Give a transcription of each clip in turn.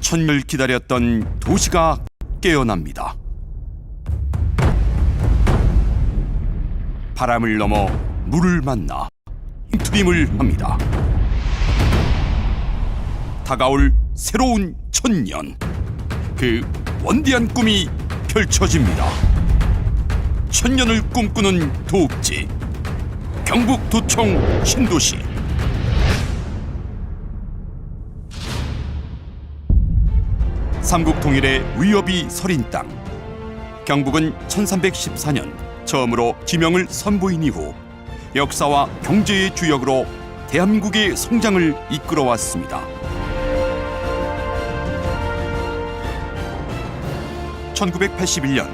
천년을 기다렸던 도시가 깨어납니다. 바람을 넘어 물을 만나 트림을 합니다. 다가올 새로운 천년, 그 원대한 꿈이 펼쳐집니다. 천년을 꿈꾸는 도읍지, 경북도청 신도시. 삼국 통일의 위협이 서린 땅. 경북은 1314년 처음으로 지명을 선보인 이후 역사와 경제의 주역으로 대한민국의 성장을 이끌어왔습니다. 1981년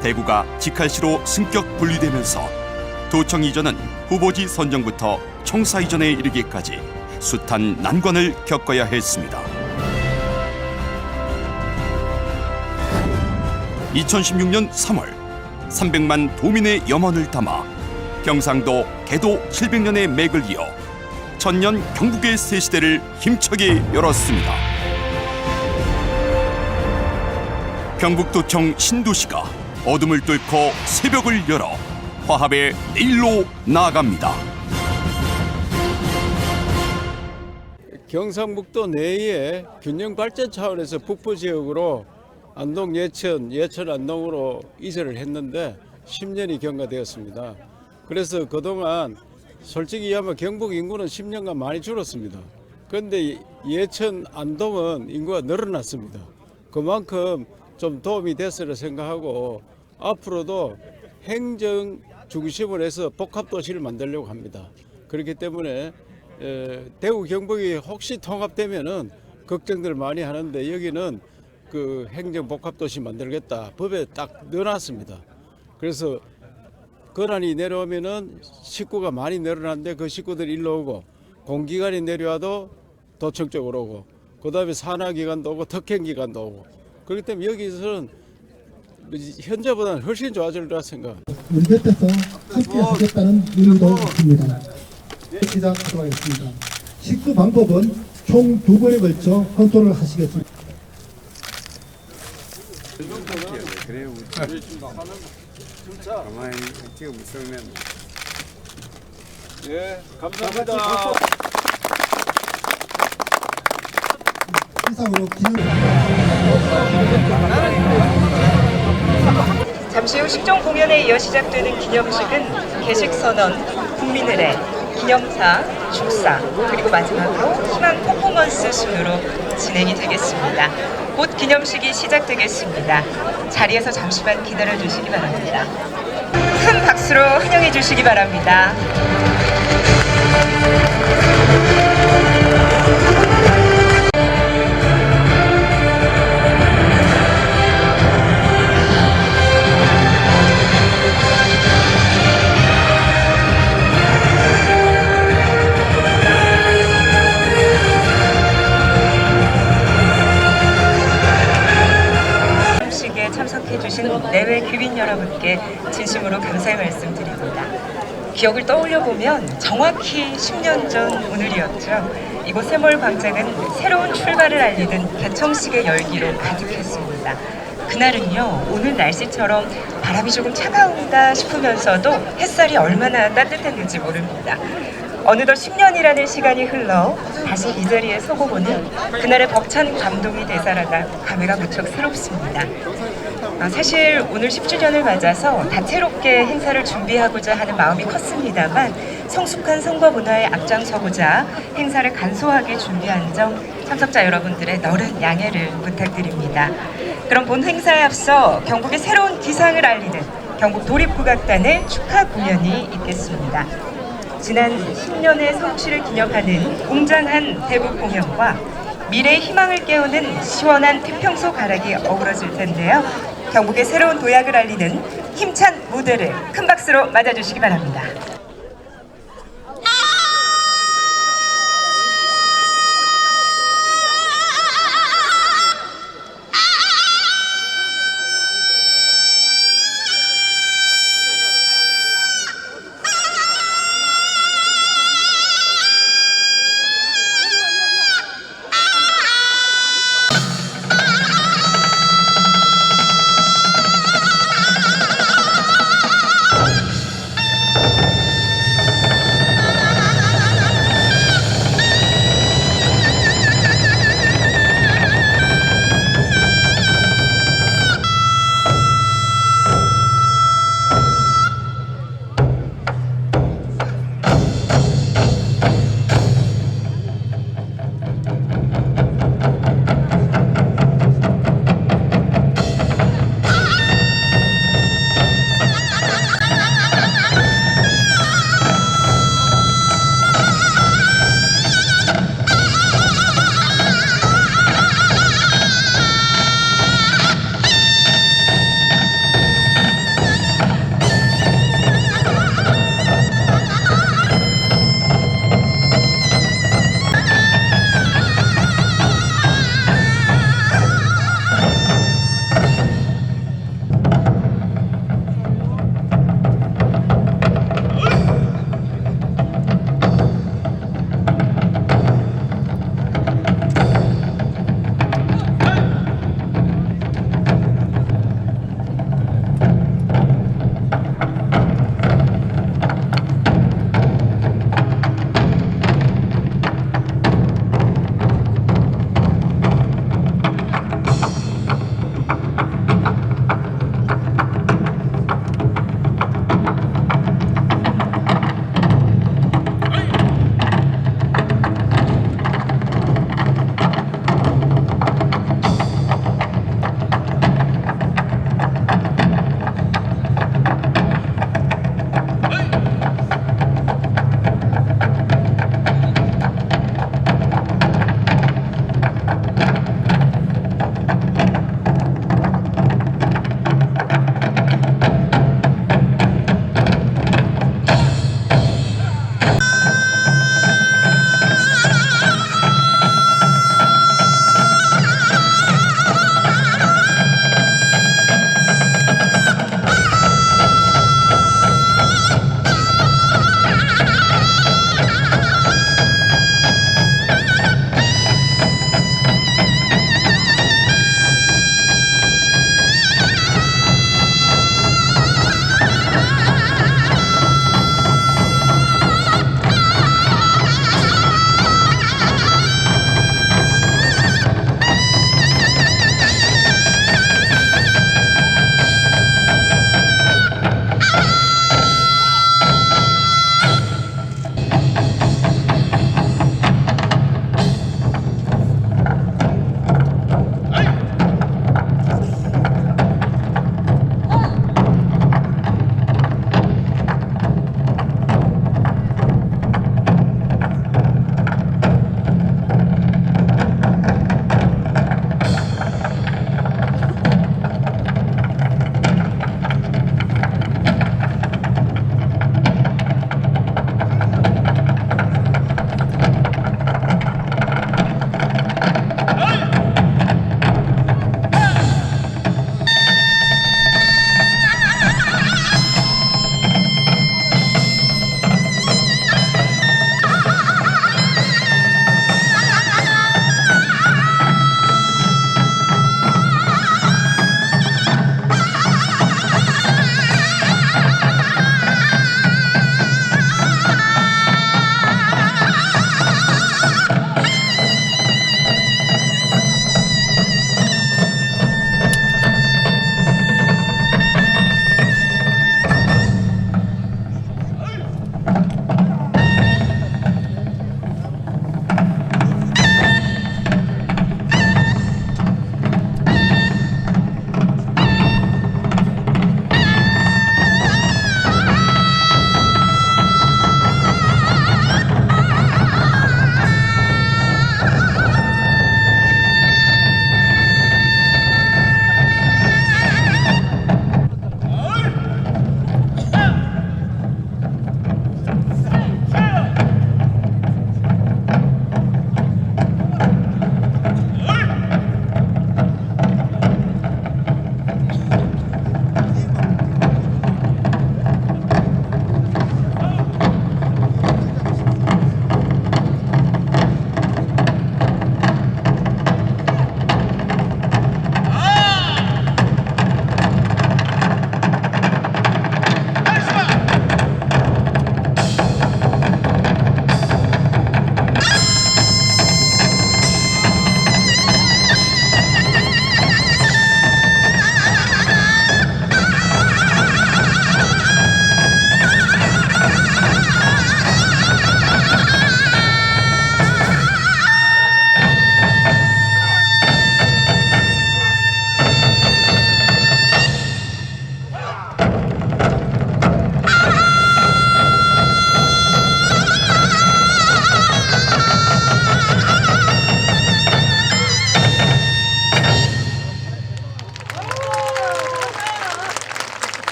대구가 직할시로 승격 분리되면서 도청 이전은 후보지 선정부터 청사 이전에 이르기까지 숱한 난관을 겪어야 했습니다. 2016년 3월 300만 도민의 염원을 담아 경상도 개도 700년의 맥을 이어 천년 경북의 새 시대를 힘차게 열었습니다. 경북도청 신도시가 어둠을 뚫고 새벽을 열어 화합의 내일로 나아갑니다. 경상북도 내에 균형 발전 차원에서 북부 지역으로 안동, 예천, 예천 안동으로 이전을 했는데 10년이 경과되었습니다. 그래서 그동안 솔직히 하면 경북 인구는 10년간 많이 줄었습니다. 그런데 예천, 안동은 인구가 늘어났습니다. 그만큼 좀 도움이 됐으라 생각하고 앞으로도 행정 중심을 해서 복합도시를 만들려고 합니다. 그렇기 때문에 대구 경북이 혹시 통합되면은 걱정들 많이 하는데 여기는 그 행정 복합도시 만들겠다 법에 딱 넣어놨습니다. 그래서 권한이 내려오면은 식구가 많이 늘어났는데 그 식구들이 일로 오고 공기관이 내려와도 도청 쪽으로 오고 그다음에 산하기관도 오고 특행기관도 오고 그렇기 때문에 여기서는 현재보다는 훨씬 좋아질 거라 생각합니다. 우리 곁에서 함께 하겠다는 의미도 있습니다. 시작하도록 하겠습니다. 식수 방법은 총 2번에 걸쳐 컨트롤을 하시겠습니다. 그래요. 가만히 찍어 무서우면. 예, 감사합니다. 이상으로 잠시 후 식종 공연에 이어 시작되는 기념식은 개식선언, 국민의례, 기념사, 축사, 그리고 마지막으로 희망 퍼포먼스 순으로 진행이 되겠습니다. 곧 기념식이 시작되겠습니다. 자리에서 잠시만 기다려주시기 바랍니다. 큰 박수로 환영해 주시기 바랍니다. 참석해주신 내외 귀빈 여러분께 진심으로 감사의 말씀드립니다. 기억을 떠올려보면 정확히 10년 전 오늘이었죠. 이곳 세몰 광장은 새로운 출발을 알리는 개청식의 열기로 가득했습니다. 그날은요, 오늘 날씨처럼 바람이 조금 차가운다 싶으면서도 햇살이 얼마나 따뜻했는지 모릅니다. 어느덧 10년이라는 시간이 흘러 다시 이 자리에 서고 보는 그날의 벅찬 감동이 되살아나 감회가 무척 새롭습니다. 사실 오늘 10주년을 맞아서 다채롭게 행사를 준비하고자 하는 마음이 컸습니다만 성숙한 선거 문화에 앞장서고자 행사를 간소하게 준비한 점 참석자 여러분들의 너른 양해를 부탁드립니다. 그럼 본 행사에 앞서 경북의 새로운 기상을 알리는 경북 도립국악단의 축하 공연이 있겠습니다. 지난 10년의 성취를 기념하는 웅장한 대북 공연과 미래의 희망을 깨우는 시원한 태평소 가락이 어우러질 텐데요. 경북의 새로운 도약을 알리는 힘찬 무대를 큰 박수로 맞아주시기 바랍니다.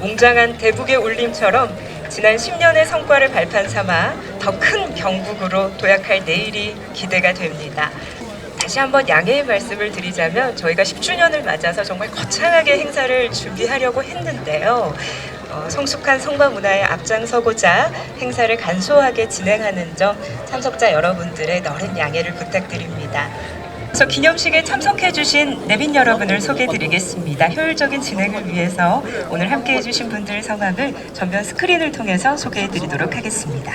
웅장한 대북의 울림처럼 지난 10년의 성과를 발판 삼아 더 큰 경북으로 도약할 내일이 기대가 됩니다. 다시 한번 양해의 말씀을 드리자면 저희가 10주년을 맞아서 정말 거창하게 행사를 준비하려고 했는데요. 성숙한 성과 문화에 앞장서고자 행사를 간소하게 진행하는 점 참석자 여러분들의 너른 양해를 부탁드립니다. 그래서 기념식에 참석해주신 내빈 여러분을 소개해드리겠습니다. 효율적인 진행을 위해서 오늘 함께해주신 분들 성함을 전면 스크린을 통해서 소개해드리도록 하겠습니다.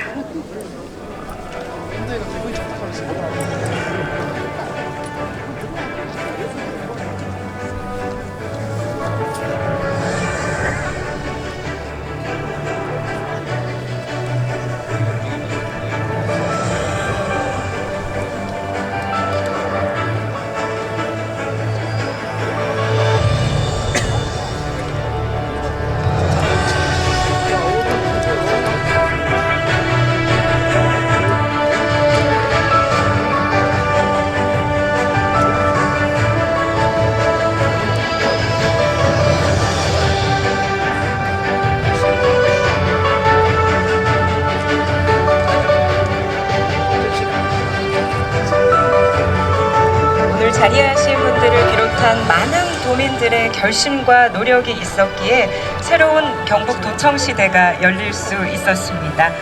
자리하신 분들을 비롯한 많은 도민들의 결심과 노력이 있었기에 새로운 경북도청 시대가 열릴 수 있었습니다.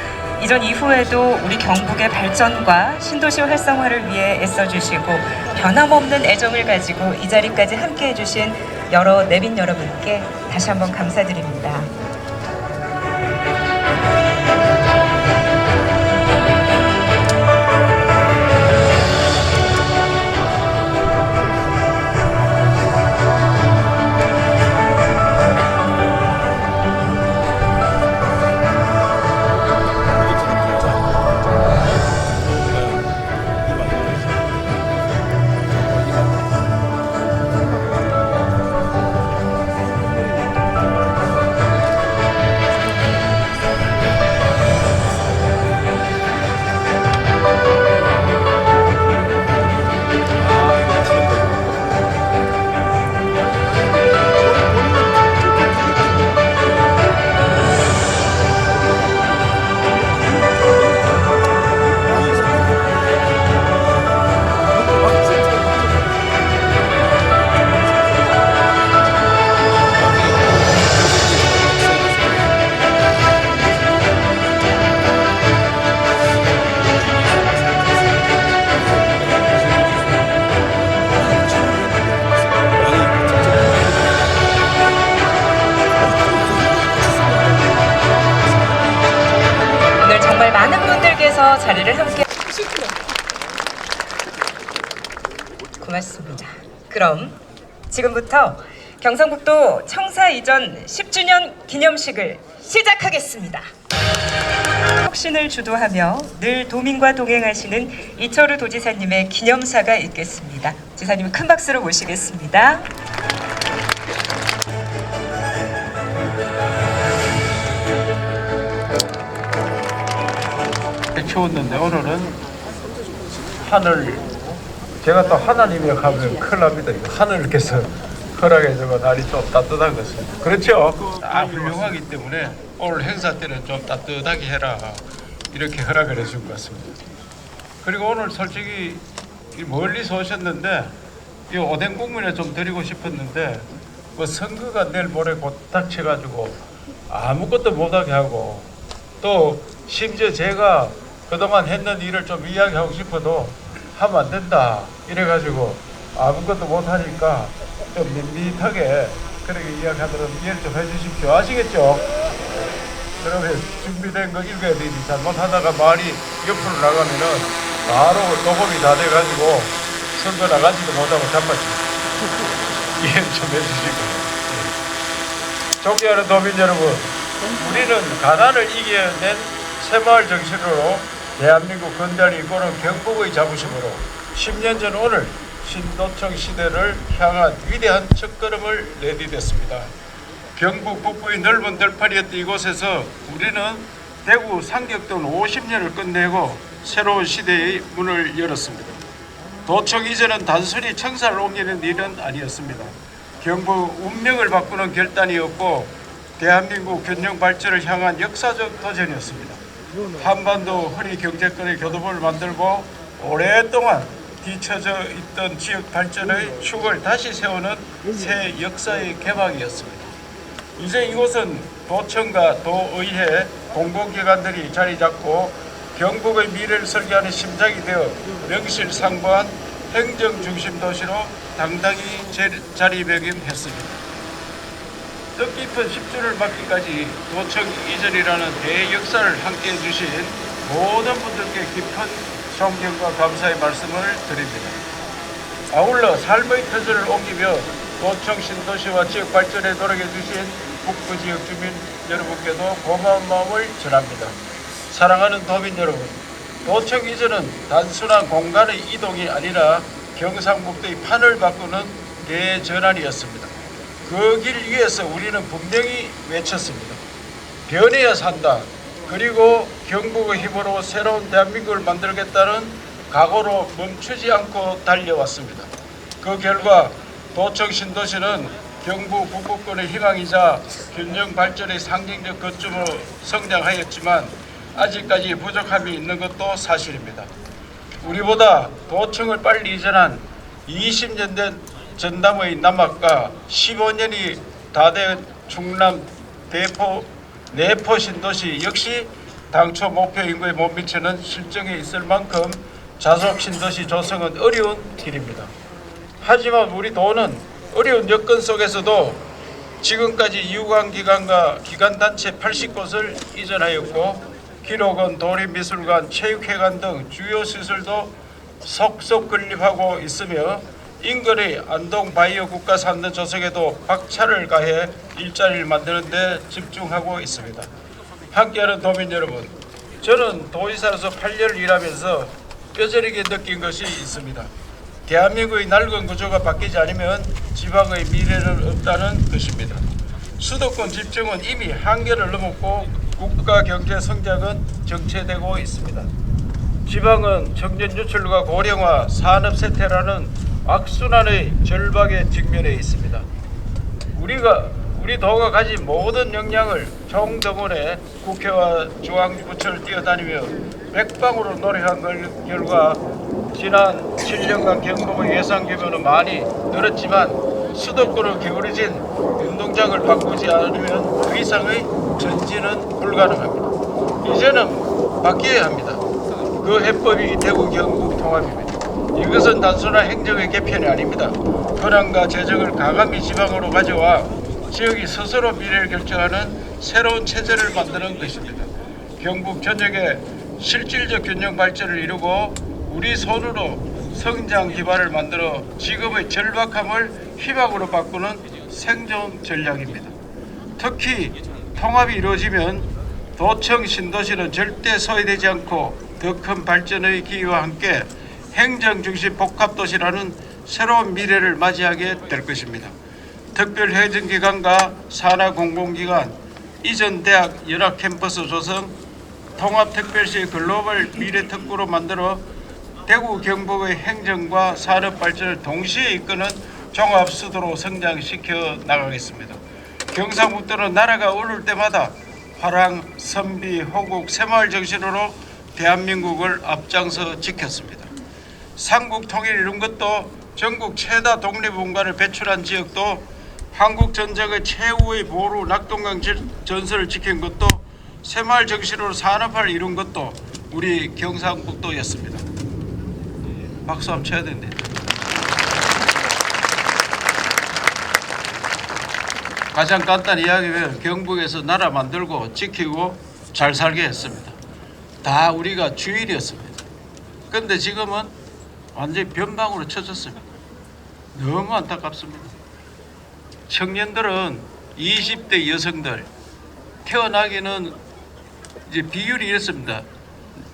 이전 이후에도 우리 경북의 발전과 신도시 활성화를 위해 애써주시고 변함없는 애정을 가지고 이 자리까지 함께해 주신 여러 내빈 여러분께 다시 한번 감사드립니다. 많은 분들께서 자리를 함께 고맙습니다. 그럼 지금부터 경상북도 청사 이전 10주년 기념식을 시작하겠습니다. 혁신을 주도하며 늘 도민과 동행하시는 이철우 도지사님의 기념사가 있겠습니다. 지사님 큰 박수로 모시겠습니다. 추웠는데 오늘은 하늘, 제가 또 하나님이 가면 큰일 납니다. 하늘께서 허락해주고 날이 좀 따뜻한 것입니다. 그렇죠? 다 훌륭하기 때문에 오늘 행사 때는 좀 따뜻하게 해라 이렇게 허락을 해준 것 같습니다. 그리고 오늘 솔직히 멀리서 오셨는데 이 오뎅 국물에 좀 드리고 싶었는데 뭐 선거가 내일 모레 곧 닥쳐가지고 아무것도 못하게 하고 또 심지어 제가 그동안 했는 일을 좀 이야기하고 싶어도 하면 안 된다 이래가지고 아무것도 못하니까 좀 밋밋하게 그렇게 이야기하도록 이해를 좀 해주십시오. 아시겠죠? 그러면 준비된 거 읽어야 되지 잘못하다가 말이 옆으로 나가면은 바로 녹음이 다 돼가지고 선거 나가지도 못하고 자빠지고 이해를 좀 해주시고. 존경하는 도민 여러분, 우리는 가난을 이겨낸 새마을 정신으로 대한민국 건달이 이끄는 경북의 자부심으로 10년 전 오늘 신도청 시대를 향한 위대한 첫걸음을 내디뎠습니다. 경북 북부의 넓은 들판이었던 이곳에서 우리는 대구 상격동 50년을 끝내고 새로운 시대의 문을 열었습니다. 도청 이전은 단순히 청사를 옮기는 일은 아니었습니다. 경북 운명을 바꾸는 결단이었고 대한민국 균형 발전을 향한 역사적 도전이었습니다. 한반도 허리 경제권의 교두보를 만들고 오랫동안 뒤처져 있던 지역 발전의 축을 다시 세우는 새 역사의 개막이었습니다. 이제 이곳은 도청과 도의회 공공기관들이 자리 잡고 경북의 미래를 설계하는 심장이 되어 명실상부한 행정중심 도시로 당당히 자리매김했습니다. 뜻깊은 10주를 맞기까지 도청 이전이라는 대역사를 함께해 주신 모든 분들께 깊은 존경과 감사의 말씀을 드립니다. 아울러 삶의 터전을 옮기며 도청 신도시와 지역 발전에 노력해 주신 북부 지역 주민 여러분께도 고마운 마음을 전합니다. 사랑하는 도민 여러분, 도청 이전은 단순한 공간의 이동이 아니라 경상북도의 판을 바꾸는 대전환이었습니다. 그 길 위에서 우리는 분명히 외쳤습니다. 변해야 산다. 그리고 경북의 힘으로 새로운 대한민국을 만들겠다는 각오로 멈추지 않고 달려왔습니다. 그 결과 도청 신도시는 경북 북부권의 희망이자 균형 발전의 상징적 거점으로 성장하였지만 아직까지 부족함이 있는 것도 사실입니다. 우리보다 도청을 빨리 이전한 20년 된 전남의 남학과 15년이 다 된 충남 내포 신도시 역시 당초 목표 인구에 못 미치는 실정에 있을 만큼 자속 신도시 조성은 어려운 길입니다. 하지만 우리 도는 어려운 여건 속에서도 지금까지 유관기관과 기관단체 80곳을 이전하였고 기록원, 도립미술관, 체육회관 등 주요 시설도 속속 건립하고 있으며 인근의 안동 바이오 국가산업 조성에도 박차를 가해 일자리를 만드는 데 집중하고 있습니다. 함께하는 도민 여러분, 저는 도의사로서 8년을 일하면서 뼈저리게 느낀 것이 있습니다. 대한민국의 낡은 구조가 바뀌지 않으면 지방의 미래는 없다는 것입니다. 수도권 집중은 이미 한계를 넘었고 국가 경제 성장은 정체되고 있습니다. 지방은 청년 유출과 고령화, 산업 쇠퇴라는 악순환의 절박에 직면해 있습니다. 우리 도가 가진 모든 역량을 총동원해 국회와 중앙부처를 뛰어다니며 백방으로 노력한 결과 지난 7년간 경북의 예산 규모는 많이 늘었지만 수도권으로 기울어진 운동장을 바꾸지 않으면 그 이상의 전진은 불가능합니다. 이제는 바뀌어야 합니다. 그 해법이 대구 경북 통합입니다. 이것은 단순한 행정의 개편이 아닙니다. 권한과 재정을 과감히 지방으로 가져와 지역이 스스로 미래를 결정하는 새로운 체제를 만드는 것입니다. 경북 전역에 실질적 균형 발전을 이루고 우리 손으로 성장 기반을 만들어 지금의 절박함을 희망으로 바꾸는 생존 전략입니다. 특히 통합이 이루어지면 도청 신도시는 절대 소외되지 않고 더 큰 발전의 기회와 함께 행정중심 복합도시라는 새로운 미래를 맞이하게 될 것입니다. 특별행정기관과 산하공공기관, 이전 대학 연합 캠퍼스 조성, 통합특별시 글로벌 미래특구로 만들어 대구 경북의 행정과 산업 발전을 동시에 이끄는 종합수도로 성장시켜 나가겠습니다. 경상북도는 나라가 오를 때마다 화랑, 선비, 호국, 새마을 정신으로 대한민국을 앞장서 지켰습니다. 삼국 통일을 이룬 것도 전국 최다 독립문관을 배출한 지역도 한국전쟁의 최후의 보루 낙동강 전설을 지킨 것도 새마을 정신으로 산업화를 이룬 것도 우리 경상북도였습니다. 박수 한번 쳐야 되는데. 가장 간단히 이야기하면 경북에서 나라 만들고 지키고 잘 살게 했습니다. 다 우리가 주일이었습니다. 그런데 지금은 완전히 변방으로 쳐졌습니다. 너무 안타깝습니다. 청년들은 20대 여성들 태어나기는 이제 비율이 이렇습니다.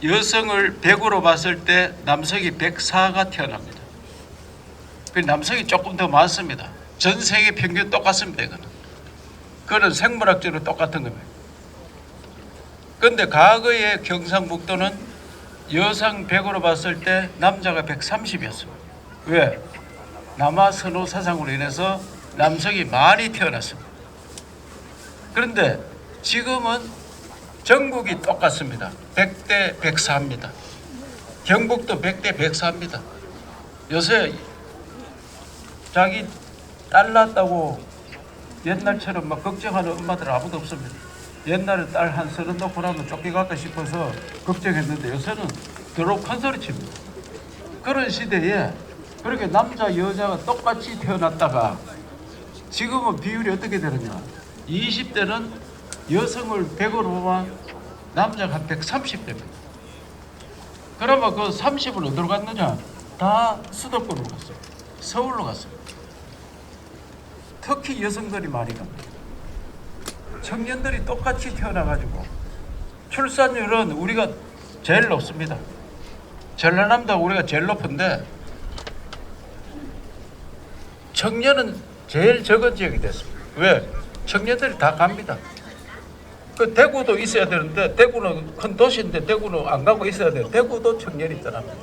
여성을 100으로 봤을 때 남성이 104가 태어납니다. 그 남성이 조금 더 많습니다. 전 세계 평균 똑같습니다. 그거는 생물학적으로 똑같은 겁니다. 그런데 과거의 경상북도는 여성 100으로 봤을 때 남자가 130이었습니다. 왜? 남아 선호 사상으로 인해서 남성이 많이 태어났습니다. 그런데 지금은 전국이 똑같습니다. 100대 104입니다. 경북도 100대 104입니다. 요새 자기 딸 낳았다고 옛날처럼 막 걱정하는 엄마들 아무도 없습니다. 옛날에 딸 한 30 낳고 나면 쫓겨갈까 싶어서 걱정했는데 요새는 더러 큰 소리 칩니다. 그런 시대에 그렇게 남자 여자가 똑같이 태어났다가 지금은 비율이 어떻게 되느냐. 20대는 여성을 100으로 보면 남자가 한 130대입니다. 그러면 그 30은 어디로 갔느냐? 다 수도권으로 갔어요. 서울로 갔어요. 특히 여성들이 많이 갑니다. 청년들이 똑같이 태어나가지고 출산율은 우리가 제일 높습니다. 전라남도 우리가 제일 높은데 청년은 제일 적은 지역이 됐습니다. 왜? 청년들이 다 갑니다. 그 대구도 있어야 되는데 대구는 큰 도시인데 대구는 안 가고 있어야 돼요. 대구도 청년이 떠납니다.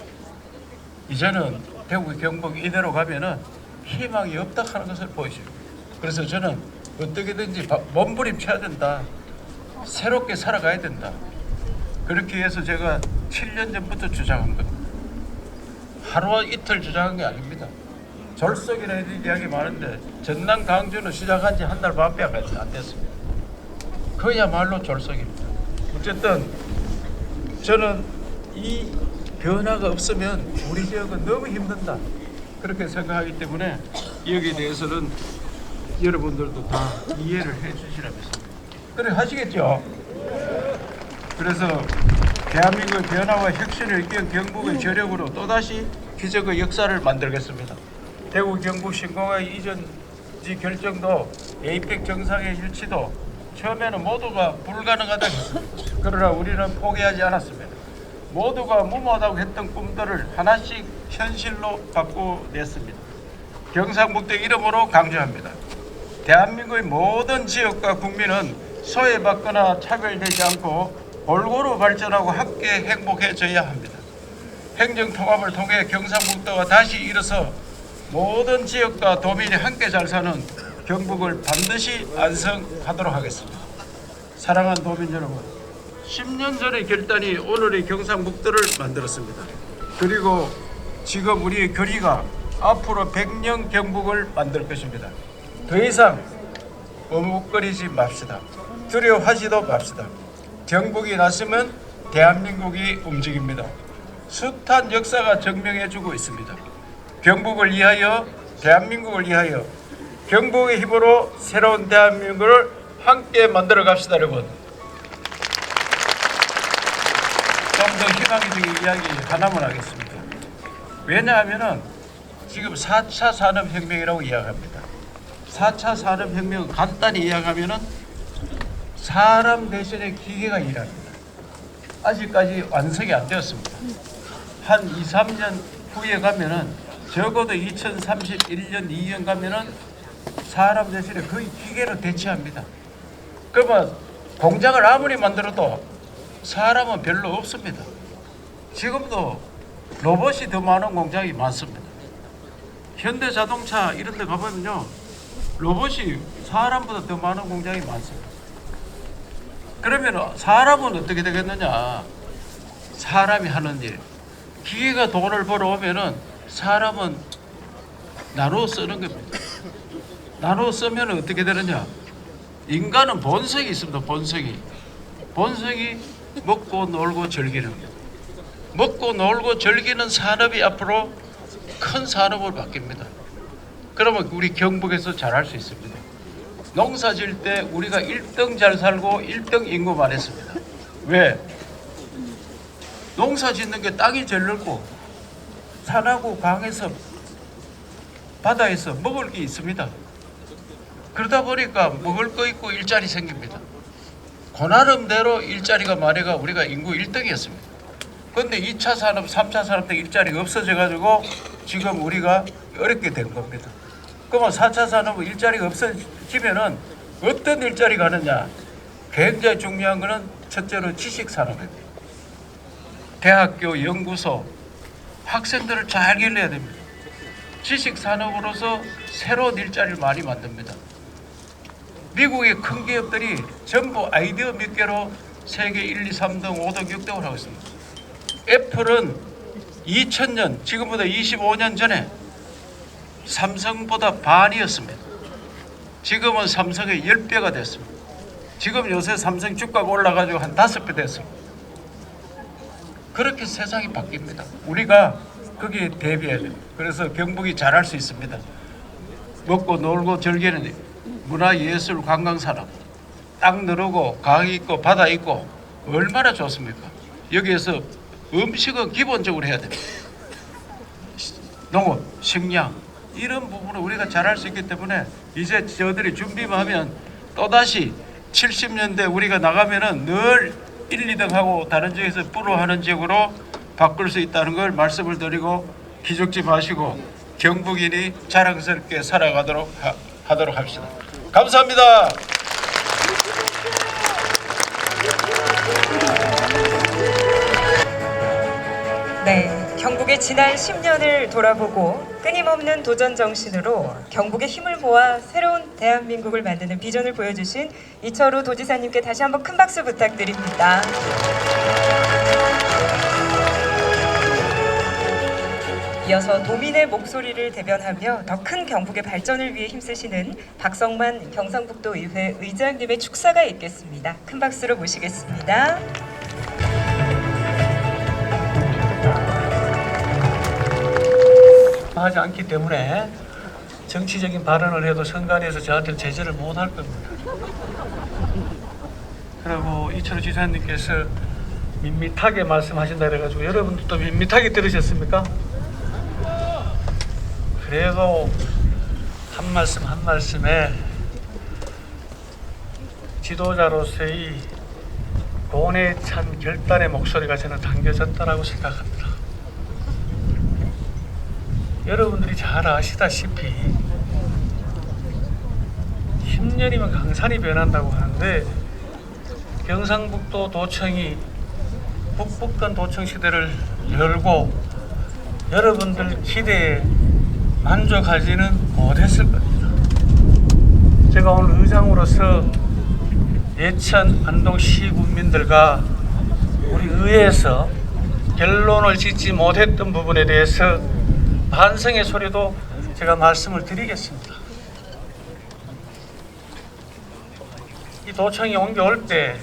이제는 대구 경북 이대로 가면은 희망이 없다 하는 것을 보여줍니다. 그래서 저는 어떻게든지 몸부림쳐야 된다. 새롭게 살아가야 된다. 그렇게 해서 제가 7년 전부터 주장한 겁니다. 하루 이틀 주장한 게 아닙니다. 졸속이라는 이야기 많은데 전남 강주는 시작한 지 한 달 반밖에 안 됐습니다. 그야말로 졸속입니다. 어쨌든 저는 이 변화가 없으면 우리 지역은 너무 힘든다. 그렇게 생각하기 때문에 여기에 대해서는 여러분들도 다 이해를 해 주시라면서 그래 하시겠죠. 그래서 대한민국의 변화와 혁신을 이끈 경북의 저력으로 또다시 기적의 역사를 만들겠습니다. 대구 경북 신공항 이전지 결정도 에이펙 정상의 일치도 처음에는 모두가 불가능하다고 했습니다. 그러나 우리는 포기하지 않았습니다. 모두가 무모하다고 했던 꿈들을 하나씩 현실로 바꿔냈습니다. 경상북도 이름으로 강조합니다. 대한민국의 모든 지역과 국민은 소외받거나 차별되지 않고 골고루 발전하고 함께 행복해져야 합니다. 행정통합을 통해 경상북도가 다시 일어서 모든 지역과 도민이 함께 잘 사는 경북을 반드시 완성하도록 하겠습니다. 사랑하는 도민 여러분, 10년 전의 결단이 오늘의 경상북도를 만들었습니다. 그리고 지금 우리의 결의가 앞으로 100년 경북을 만들 것입니다. 더 이상 머뭇거리지 맙시다. 두려워하지도 맙시다. 경북이 났으면 대한민국이 움직입니다. 숱한 역사가 증명해주고 있습니다. 경북을 위하여, 대한민국을 위하여 경북의 힘으로 새로운 대한민국을 함께 만들어 갑시다, 여러분. 좀 더 희망적인 이야기 하나만 하겠습니다. 왜냐하면 지금 4차 산업혁명이라고 이야기합니다. 4차 산업혁명 간단히 이야기하면 사람 대신에 기계가 일합니다. 아직까지 완성이 안 되었습니다. 한 2, 3년 후에 가면은 적어도 2031년, 2년 가면은 사람 대신에 거의 기계로 대체합니다. 그러면 공장을 아무리 만들어도 사람은 별로 없습니다. 지금도 로봇이 더 많은 공장이 많습니다. 현대자동차 이런 데 가보면요, 로봇이 사람보다 더 많은 공장이 많습니다. 그러면 사람은 어떻게 되겠느냐? 사람이 하는 일, 기계가 돈을 벌어오면은 사람은 나눠 쓰는 겁니다. 나눠 쓰면 어떻게 되느냐? 인간은 본성이 있습니다. 본성이 먹고 놀고 즐기는 겁니다. 먹고 놀고 즐기는 산업이 앞으로 큰 산업으로 바뀝니다. 그러면 우리 경북에서 잘할 수 있습니다. 농사 지을 때 우리가 1등 잘 살고 1등 인구만 했습니다. 왜? 농사 짓는 게 땅이 제일 넓고 산하고 강에서 바다에서 먹을 게 있습니다. 그러다 보니까 먹을 거 있고 일자리 생깁니다. 고나름대로 일자리가 많아가 우리가 인구 1등이었습니다. 그런데 2차 산업, 3차 산업 때 일자리가 없어져가지고 지금 우리가 어렵게 된 겁니다. 그러면 4차 산업 일자리가 없어지면은 어떤 일자리가 하느냐? 굉장히 중요한 거는 첫째로 지식산업입니다. 대학교, 연구소, 학생들을 잘 길러야 됩니다. 지식산업으로서 새로운 일자리를 많이 만듭니다. 미국의 큰 기업들이 전부 아이디어 몇 개로 세계 1, 2, 3등, 5등, 6등을 하고 있습니다. 애플은 2000년, 지금보다 25년 전에 삼성보다 반이었습니다. 지금은 삼성의 10배가 됐습니다. 지금 요새 삼성 주가가 올라가지고 한 5배 됐습니다. 그렇게 세상이 바뀝니다. 우리가 거기에 대비해야 돼요. 그래서 경북이 잘할 수 있습니다. 먹고 놀고 즐기는 문화, 예술, 관광 산업, 땅 늘고 강 있고 바다 있고 얼마나 좋습니까? 여기에서 음식은 기본적으로 해야 됩니다. 농업, 식량 이런 부분을 우리가 잘할 수 있기 때문에 이제 저들이 준비만 하면 또다시 70년대 우리가 나가면은 늘 1, 2등 하고 다른 지역에서 불허하는 지역으로 바꿀 수 있다는 걸 말씀을 드리고 기죽지 마시고 경북인이 자랑스럽게 살아가도록 하도록 합시다. 감사합니다. 네, 경북의 지난 10년을 돌아보고 끊임없는 도전 정신으로 경북의 힘을 모아 새로운 대한민국을 만드는 비전을 보여주신 이철우 도지사님께 다시 한번 큰 박수 부탁드립니다. 이어서 도민의 목소리를 대변하며 더 큰 경북의 발전을 위해 힘쓰시는 박성만 경상북도 의회 의장님의 축사가 있겠습니다. 큰 박수로 모시겠습니다. 하지 않기 때문에 정치적인 발언을 해도 선관위에서 저한테 제재를 못 할 겁니다. 그리고 이철우 지사님께서 밋밋하게 말씀하신다 그래가지고 여러분들도 밋밋하게 들으셨습니까? 그래도 한 말씀 한 말씀에 지도자로서의 돈에 찬 결단의 목소리가 저는 담겨졌다라고 생각합니다. 여러분들이 잘 아시다시피 10년이면 강산이 변한다고 하는데 경상북도 도청이 북북한 도청 시대를 열고 여러분들 기대에 만족하지는 못했을 겁니다. 제가 오늘 의장으로서 예천 안동 시군민들과 우리 의회에서 결론을 짓지 못했던 부분에 대해서 반성의 소리도 제가 말씀을 드리겠습니다. 이 도청이 옮겨올 때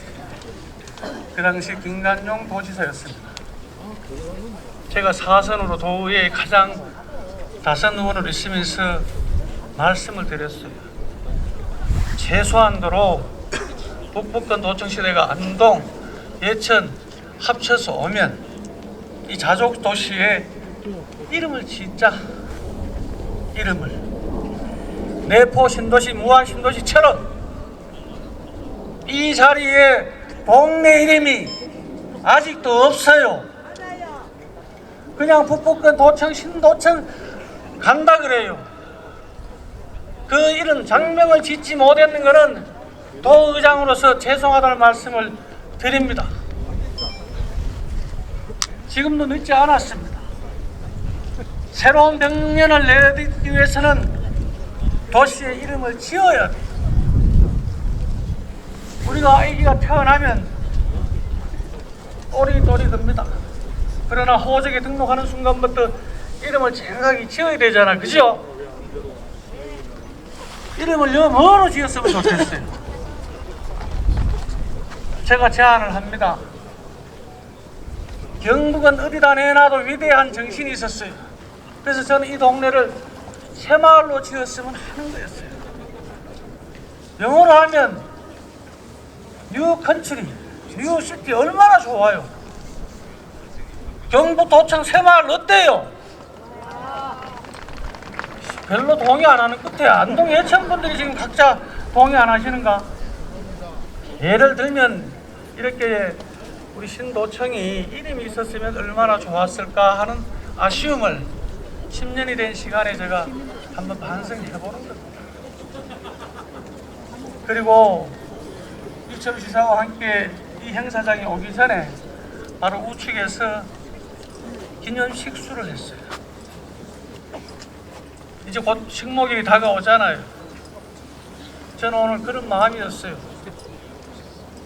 그 당시 김관용 도지사였습니다. 제가 사선으로 도의회의 가장 다선 의원으로 있으면서 말씀을 드렸어요. 최소한도로 북북권 도청시대가 안동, 예천 합쳐서 오면 이 자족 도시에 이름을 짓자. 이름을 내포 신도시, 무안 신도시처럼 이 자리에 동네 이름이 아직도 없어요. 그냥 북북권 도청, 신도청 간다 그래요. 그 이름 장명을 짓지 못했는 것은 도의장으로서 죄송하다는 말씀을 드립니다. 지금도 늦지 않았습니다. 새로운 명년을 내딛기 위해서는 도시의 이름을 지어야 돼요. 우리가 아기가 태어나면 또리또리 듭니다. 그러나 호적에 등록하는 순간부터 이름을 정확하게 지어야 되잖아, 그죠? 이름을 뭐로 지었으면 좋겠어요. 제가 제안을 합니다. 경북은 어디다 내놔도 위대한 정신이 있었어요. 그래서 저는 이 동네를 새마을로 지었으면 하는 거였어요. 영어로 하면 뉴 컨트리, 뉴 시티 얼마나 좋아요. 경북 도청 새마을 어때요? 별로 동의 안 하는 끝에 안동 예천 분들이 지금 각자 동의 안 하시는가? 예를 들면 이렇게 우리 신도청이 이름이 있었으면 얼마나 좋았을까 하는 아쉬움을 10년이 된 시간에 제가 한번 반성해 보는 겁니다. 그리고 이철우 지사와 함께 이 행사장에 오기 전에 바로 우측에서 기념식수를 했어요. 이제 곧 식목일이 다가오잖아요. 저는 오늘 그런 마음이었어요.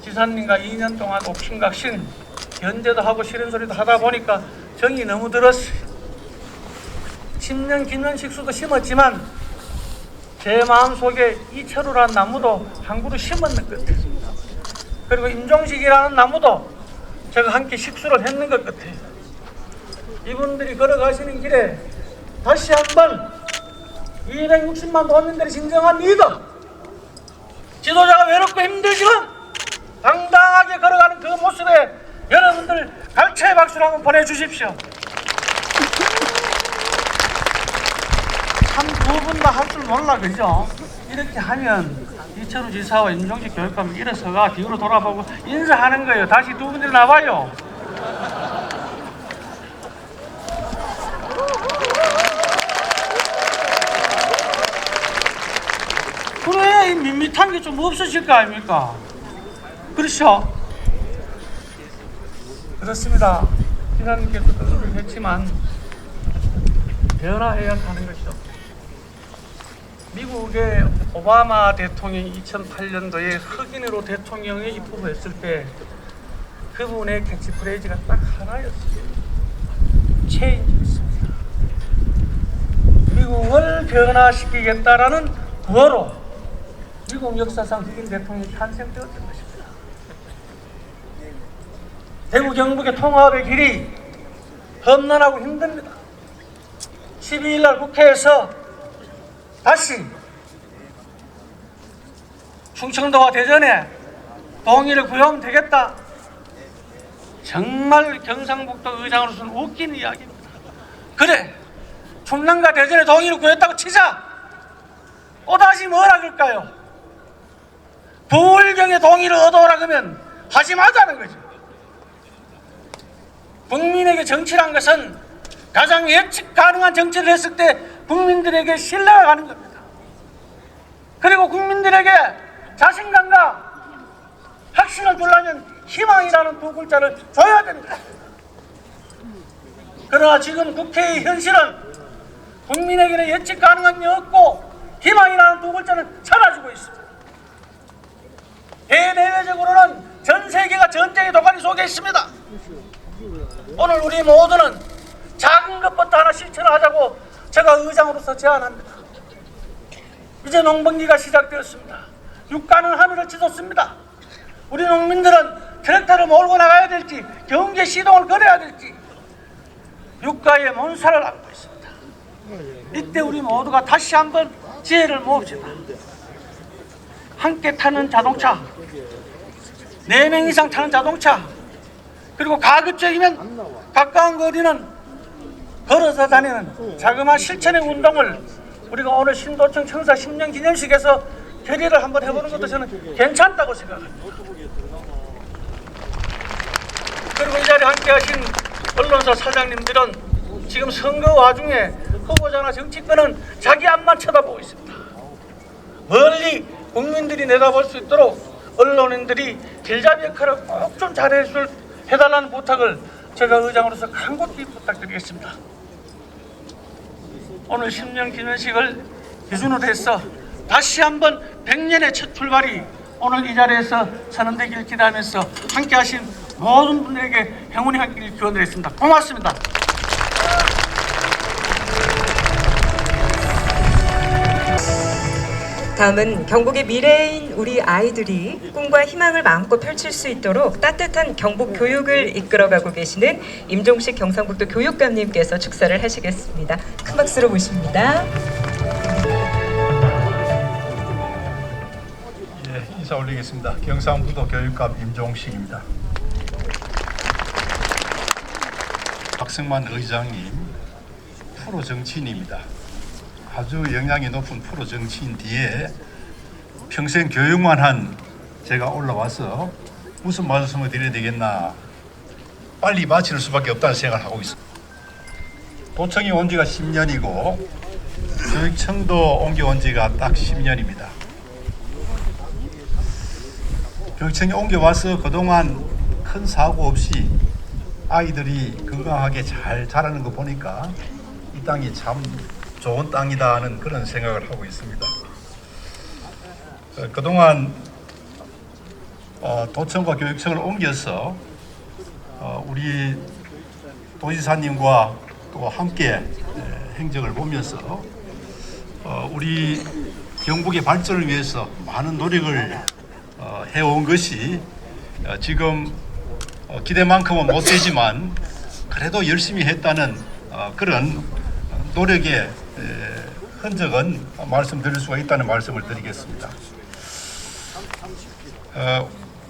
지사님과 2년 동안 옥신각신 견제도 하고 싫은 소리도 하다 보니까 정이 너무 들었어요. 10년 기념식수도 심었지만 제 마음속에 이철우라는 나무도 한 그루 심었는 것 같아요. 그리고 임종식이라는 나무도 제가 함께 식수를 했는 것 같아요. 이분들이 걸어가시는 길에 다시 한번 260만 도민들의 진정한 리더, 지도자가 외롭고 힘들지만 당당하게 걸어가는 그 모습에 여러분들 갈채의 박수를 한번 보내주십시오. 참 두 분 다 할 줄 몰라, 그죠? 이렇게 하면 이철우 지사와 임종식 교육감이 일어서가 뒤로 돌아보고 인사하는 거예요. 다시 두 분들이 나와요. 그래, 이 밋밋한 게 좀 없으실 거 아닙니까? 그렇죠? 그렇습니다. 기사님께서도 그걸 했지만 변화해야 하는 것이죠. 미국의 오바마 대통령이 2008년도에 흑인으로 대통령에 입후보했을 때 그분의 캐치프레이즈가 딱 하나였어요. 체인지였습니다. 미국을 변화시키겠다라는 구호로 미국 역사상 흑인 대통령이 탄생되었던 것입니다. 대구 경북의 통합의 길이 험난하고 힘듭니다. 12일 날 국회에서 다시 충청도와 대전에 동의를 구하면 되겠다. 정말 경상북도 의장으로서는 웃기는 이야기입니다. 그래, 충남과 대전에 동의를 구했다고 치자. 또다시 뭐라 그럴까요? 부울경의 동의를 얻어오라 그러면 하지 마자는 거죠. 국민에게 정치란 것은 가장 예측 가능한 정치를 했을 때 국민들에게 신뢰가 가는 겁니다. 그리고 국민들에게 자신감과 확신을 주려면 희망이라는 두 글자를 줘야 됩니다. 그러나 지금 국회의 현실은 국민에게는 예측 가능한 게 없고 희망이라는 두 글자는 사라지고 있습니다. 대내외적으로는 전 세계가 전쟁의 도가니 속에 있습니다. 오늘 우리 모두는 작은 것부터 하나 실천을 하자고 제가 의장으로서 제안합니다. 이제 농번기가 시작되었습니다. 유가는 하늘을 치솟습니다. 우리 농민들은 트랙터를 몰고 나가야 될지 경제 시동을 걸어야 될지 유가의 몬살을 안고 있습니다. 이때 우리 모두가 다시 한번 지혜를 모읍시다. 함께 타는 자동차, 4명 이상 타는 자동차, 그리고 가급적이면 가까운 거리는 걸어서 다니는 자그마한 실천의 운동을 우리가 오늘 신도청 청사 10년 기념식에서 결의를 한번 해보는 것도 저는 괜찮다고 생각합니다. 그리고 이 자리에 함께 하신 언론사 사장님들은 지금 선거 와중에 후보자나 정치권은 자기 앞만 쳐다보고 있습니다. 멀리 국민들이 내다볼 수 있도록 언론인들이 길잡이 역할을 꼭 좀 해달라는 부탁을 제가 의장으로서 간곡히 부탁드리겠습니다. 오늘 10년 기념식을 기준으로 해서 다시 한번 100년의 첫 출발이 오늘 이 자리에서 선언되기를 기대하면서 함께 하신 모든 분들에게 행운이 함께를 기원드리겠습니다. 고맙습니다. 다음은 경북의 미래인 우리 아이들이 꿈과 희망을 마음껏 펼칠 수 있도록 따뜻한 경북 교육을 이끌어가고 계시는 임종식 경상북도 교육감님께서 축사를 하시겠습니다. 큰 박수로 모십니다. 예, 인사 올리겠습니다. 경상북도 교육감 임종식입니다. 박승만 의장님, 프로 정치인입니다. 아주 영향이 높은 프로 정치인 뒤에 평생 교육만 한 제가 올라와서 무슨 말씀을 드려야 되겠나, 빨리 마칠 수밖에 없다는 생각을 하고 있습니다. 도청이 온 지가 10년이고 교육청도 옮겨온 지가 딱 10년입니다. 교육청에 옮겨와서 그동안 큰 사고 없이 아이들이 건강하게 잘 자라는 거 보니까 이 땅이 참 좋은 땅이다 하는 그런 생각을 하고 있습니다. 그동안 도청과 교육청을 옮겨서 우리 도지사님과 또 함께 행정을 보면서 우리 경북의 발전을 위해서 많은 노력을 해온 것이 지금 기대만큼은 못 되지만 그래도 열심히 했다는 그런 노력의 흔적은 말씀드릴 수가 있다는 말씀을 드리겠습니다.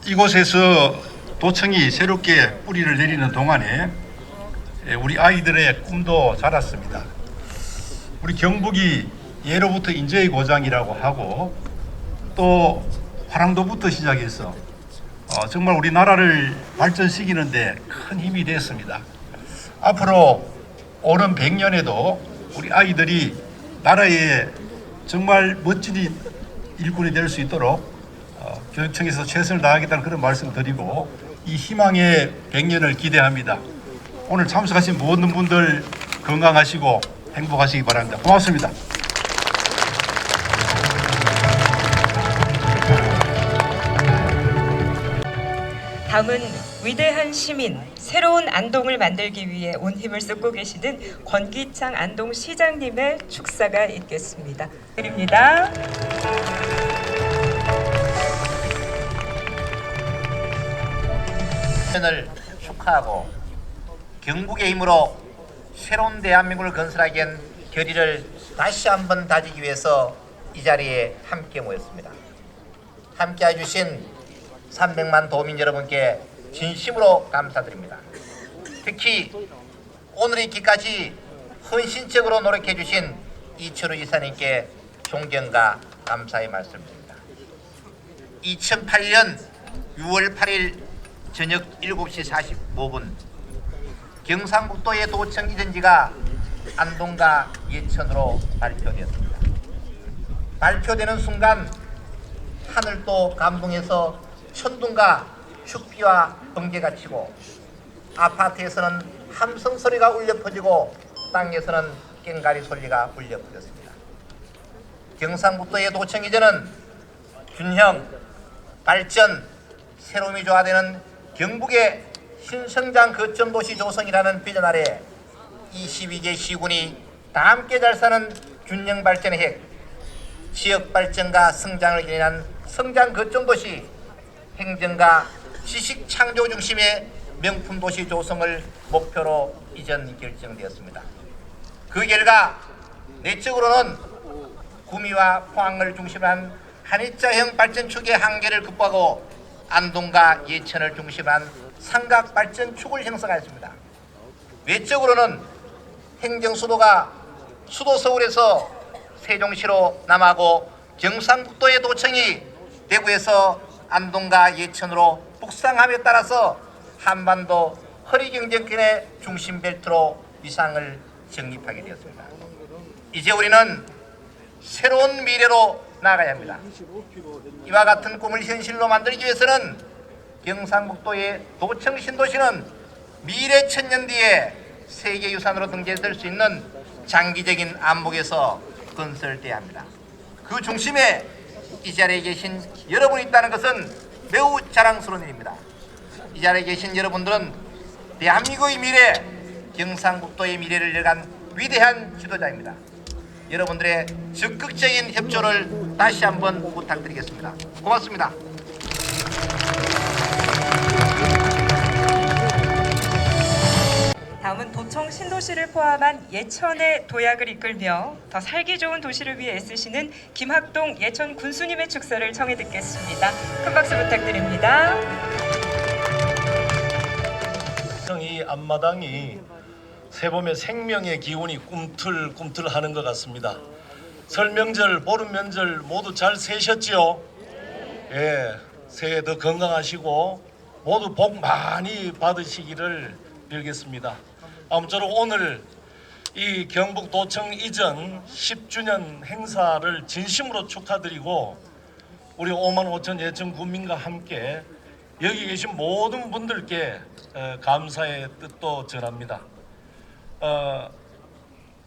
이곳에서 도청이 새롭게 뿌리를 내리는 동안에 우리 아이들의 꿈도 자랐습니다. 우리 경북이 예로부터 인재의 고장이라고 하고 또 화랑도부터 시작해서 정말 우리나라를 발전시키는데 큰 힘이 됐습니다. 앞으로 오는 100년에도 우리 아이들이 나라의 정말 멋진 일꾼이 될 수 있도록 교육청에서 최선을 다하겠다는 그런 말씀 드리고 이 희망의 100년을 기대합니다. 오늘 참석하신 모든 분들 건강하시고 행복하시기 바랍니다. 고맙습니다. 다음은 위대한 시민, 새로운 안동을 만들기 위해 온 힘을 쏟고 계시는 권기창 안동시장님의 축사가 있겠습니다. 드립니다. 을 축하하고 경북의 힘으로 새로운 대한민국을 건설하기 위한 결의를 다시 한번 다지기 위해서 이 자리에 함께 모였습니다. 함께 해주신 300만 도민 여러분께 진심으로 감사드립니다. 특히 오늘 있기까지 헌신적으로 노력해 주신 이철우 이사님께 존경과 감사의 말씀드립니다. 2008년 6월 8일 저녁 7시 45분 경상북도의 도청 이전지가 안동과 예천으로 발표되었습니다. 발표되는 순간 하늘도 감동해서 천둥과 축비와 번개가 치고 아파트에서는 함성 소리가 울려 퍼지고 땅에서는 꽹가리 소리가 울려 퍼졌습니다. 경상북도의 도청 이전은 균형, 발전, 새로움이 조화되는 경북의 신성장 거점도시 조성이라는 비전 아래 22개 시군이 다 함께 잘 사는 균형 발전의 핵, 지역 발전과 성장을 기념한 성장 거점도시, 행정과 지식 창조 중심의 명품 도시 조성을 목표로 이전 결정되었습니다. 그 결과 내적으로는 구미와 포항을 중심으로 한 한입자형 발전축의 한계를 극복하고 안동과 예천을 중심으로 한 삼각 발전축을 형성하였습니다. 외적으로는 행정 수도가 수도 서울에서 세종시로 남하고 경상북도의 도청이 대구에서 안동과 예천으로 북상함에 따라서 한반도 허리경제권의 중심 벨트로 위상을 정립하게 되었습니다. 이제 우리는 새로운 미래로 나아가야 합니다. 이와 같은 꿈을 현실로 만들기 위해서는 경상북도의 도청 신도시는 미래 천년 뒤에 세계유산으로 등재될 수 있는 장기적인 안목에서 건설돼야 합니다. 그 중심에 이 자리에 계신 여러분이 있다는 것은 매우 자랑스러운 일입니다. 이 자리에 계신 여러분들은 대한민국의 미래, 경상북도의 미래를 열간 위대한 지도자입니다. 여러분들의 적극적인 협조를 다시 한번 부탁드리겠습니다. 고맙습니다. 다음은 도청 신도시를 포함한 예천의 도약을 이끌며 더 살기 좋은 도시를 위해 애쓰시는 김학동 예천 군수님의 축사를 청해 듣겠습니다. 큰 박수 부탁드립니다. 이 앞마당이 새봄의 생명의 기운이 꿈틀꿈틀하는 것 같습니다. 설 명절, 보름 명절 모두 잘 새셨지요? 예, 새해 더 건강하시고 모두 복 많이 받으시기를 빌겠습니다. 아무쪼록 오늘 이 경북도청 이전 10주년 행사를 진심으로 축하드리고 우리 5만 5천 예천 군민과 함께 여기 계신 모든 분들께 감사의 뜻도 전합니다.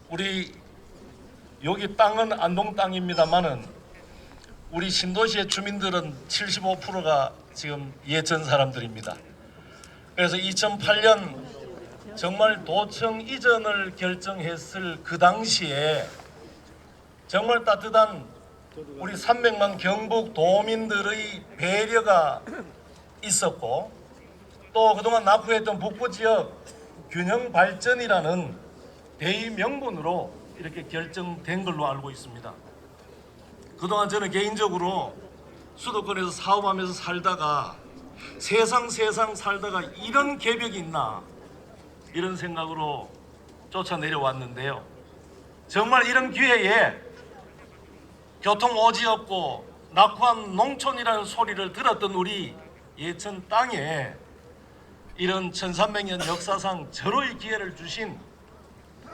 우리 여기 땅은 안동 땅입니다만은 우리 신도시의 주민들은 75%가 지금 예천 사람들입니다. 그래서 2008년 정말 도청 이전을 결정했을 그 당시에 정말 따뜻한 우리 300만 경북 도민들의 배려가 있었고, 또 그동안 낙후했던 북부지역 균형발전이라는 대의 명분으로 이렇게 결정된 걸로 알고 있습니다. 그동안 저는 개인적으로 수도권에서 사업하면서 살다가 세상 살다가 이런 계획이 있나 이런 생각으로 쫓아 내려왔는데요. 정말 이런 기회에 교통 오지 없고 낙후한 농촌이라는 소리를 들었던 우리 예천 땅에 이런 1300년 역사상 절호의 기회를 주신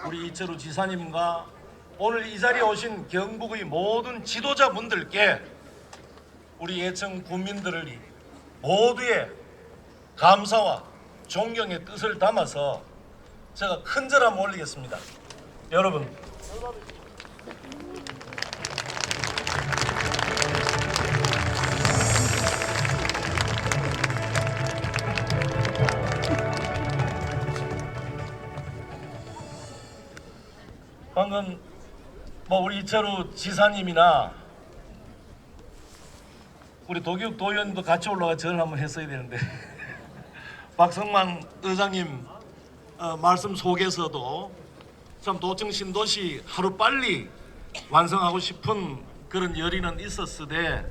우리 이철우 지사님과 오늘 이 자리에 오신 경북의 모든 지도자분들께 우리 예천 국민들의 모두의 감사와 존경의 뜻을 담아서 제가 큰절 한번 올리겠습니다. 여러분, 방금 우리 이철우 지사님이나 우리 도교육 도의원도 같이 올라가 절을 한번 했어야 되는데 박성만 의장님 말씀 속에서도 참 도청 신도시 하루 빨리 완성하고 싶은 그런 열의는 있었으되,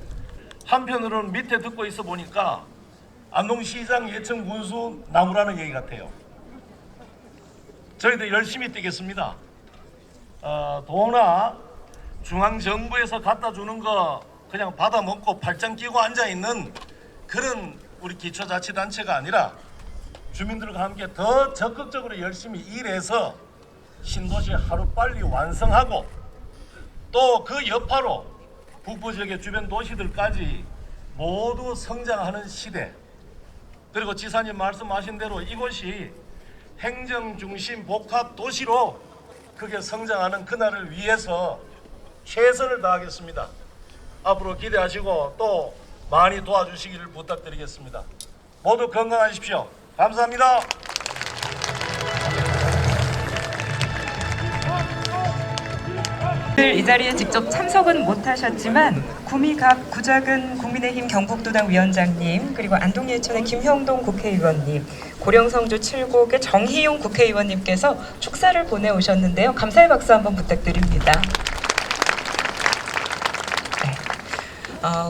한편으로는 밑에 듣고 있어 보니까 안동시장 예천 군수 나무라는 얘기 같아요. 저희도 열심히 뛰겠습니다. 도나 중앙정부에서 갖다 주는 거 그냥 받아 먹고 팔짱 끼고 앉아 있는 그런 우리 기초자치단체가 아니라 주민들과 함께 더 적극적으로 열심히 일해서 신도시 하루빨리 완성하고, 또 그 여파로 북부 지역의 주변 도시들까지 모두 성장하는 시대, 그리고 지사님 말씀하신 대로 이곳이 행정중심 복합 도시로 크게 성장하는 그날을 위해서 최선을 다하겠습니다. 앞으로 기대하시고 또 많이 도와주시기를 부탁드리겠습니다. 모두 건강하십시오. 감사합니다. 이 자리에 직접 참석은 못하셨지만 구미갑 구작은 국민의힘 경북도당 위원장님, 그리고 안동예천의 김형동 국회의원님, 고령성주 7곡의 정희용 국회의원님께서 축사를 보내오셨는데요. 감사의 박수 한번 부탁드립니다.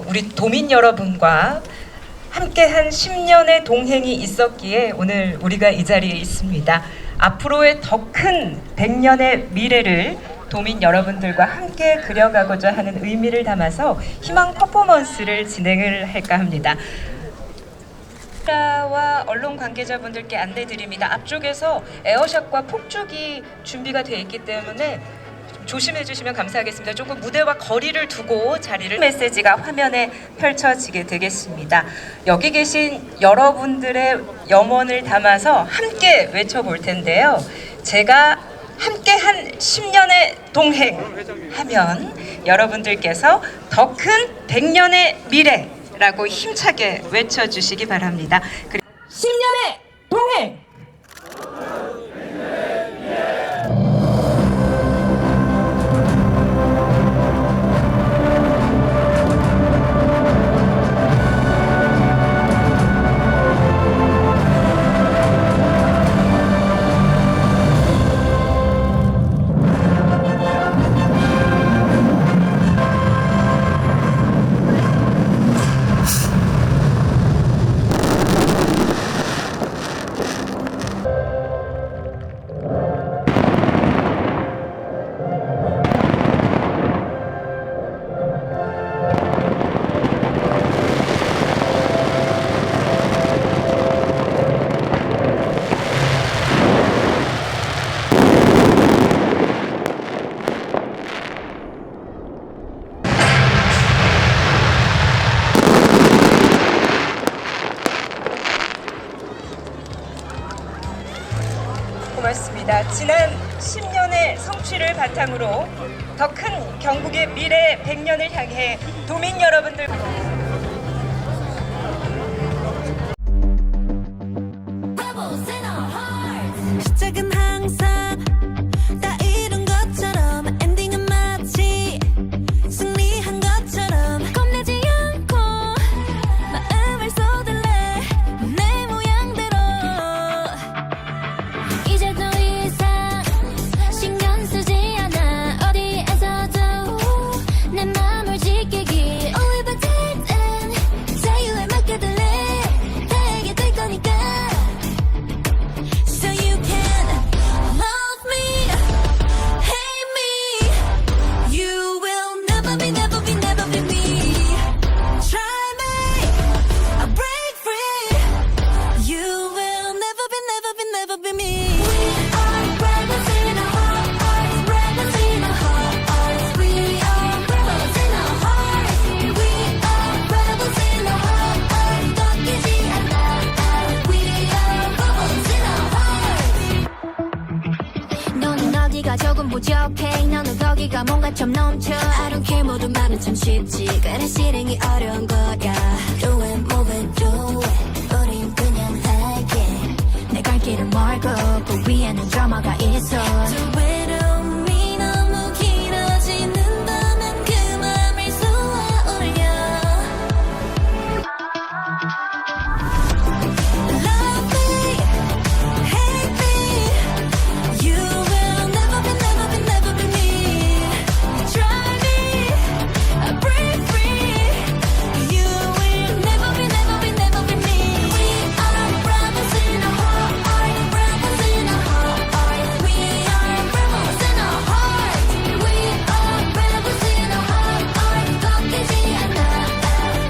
우리 도민 여러분과 함께한 10년의 동행이 있었기에 오늘 우리가 이 자리에 있습니다. 앞으로의 더 큰 100년의 미래를 도민 여러분들과 함께 그려가고자 하는 의미를 담아서 희망 퍼포먼스를 진행을 할까 합니다. 와 언론 관계자분들께 안내드립니다. 앞쪽에서 에어샷과 폭죽이 준비가 되어 있기 때문에 조심해 주시면 감사하겠습니다. 조금 무대와 거리를 두고 자리를 메시지가 화면에 펼쳐지게 되겠습니다. 여기 계신 여러분들의 염원을 담아서 함께 외쳐볼 텐데요. 제가 함께한 10년의 동행하면 여러분들께서 더 큰 100년의 미래라고 힘차게 외쳐주시기 바랍니다. 10년의 동행! 성취를 바탕으로 더 큰 경북의 미래 100년을 향해 도민 여러분들 시작은 항상 다 이룬 것처럼 엔딩은 마치 승리한 것처럼 겁내지 않고 마음을 쏟을래 내 모양대로 이제 더 이상 신경 쓰지 않아 어디에서도 내 맘을 지키기 Only by taking 자유에 맡겨둘래 다 알게 될 거니까 So you can love me, hate me. You will never be, never be, never be me. Try me, I'll break free. You will never be, never be, never be me. We are rebels in our hearts, rebels in our hearts. We are rebels in our hearts. We are rebels in our hearts. 꺾이지 않아. We are rebels in our hearts. 너는 어디가 조금 부족해 너는 거기가 뭔가 좀 넘쳐 I don't care 모든 말은 참 쉽지 그래 실행이 어려운 거야 Do it, move it, do it 우린 그냥 할게 내 갈 길은 멀고 그 위에는 드라마가 있어 저 외로움이 너무 길어지는다면 그 맘을 쏘아 올려 Love me, hate me. You will never be, never be, never be me. Try me, I'll break free. You will never be, never be, never be me. We are rebels in our hearts, rebels in our hearts. We are rebels in our hearts. We are rebels in our hearts. 꺾이지 않아.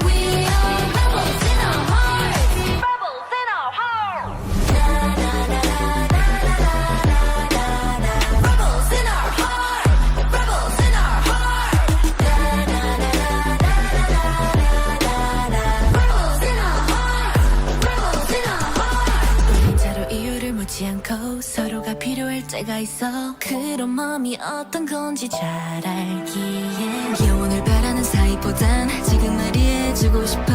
We are rebels in our hearts. Rebels in our hearts. Rebels in our heart, rebels in our heart. Rebels in our heart, rebels in our heart. 진짜로 이유를 묻지 않고 서로가 필요할 때가 있어. 그런 마음이 어떤 건지 잘 알기에 영원을 바라는 사이보단 지금 날 이해해주고 싶어.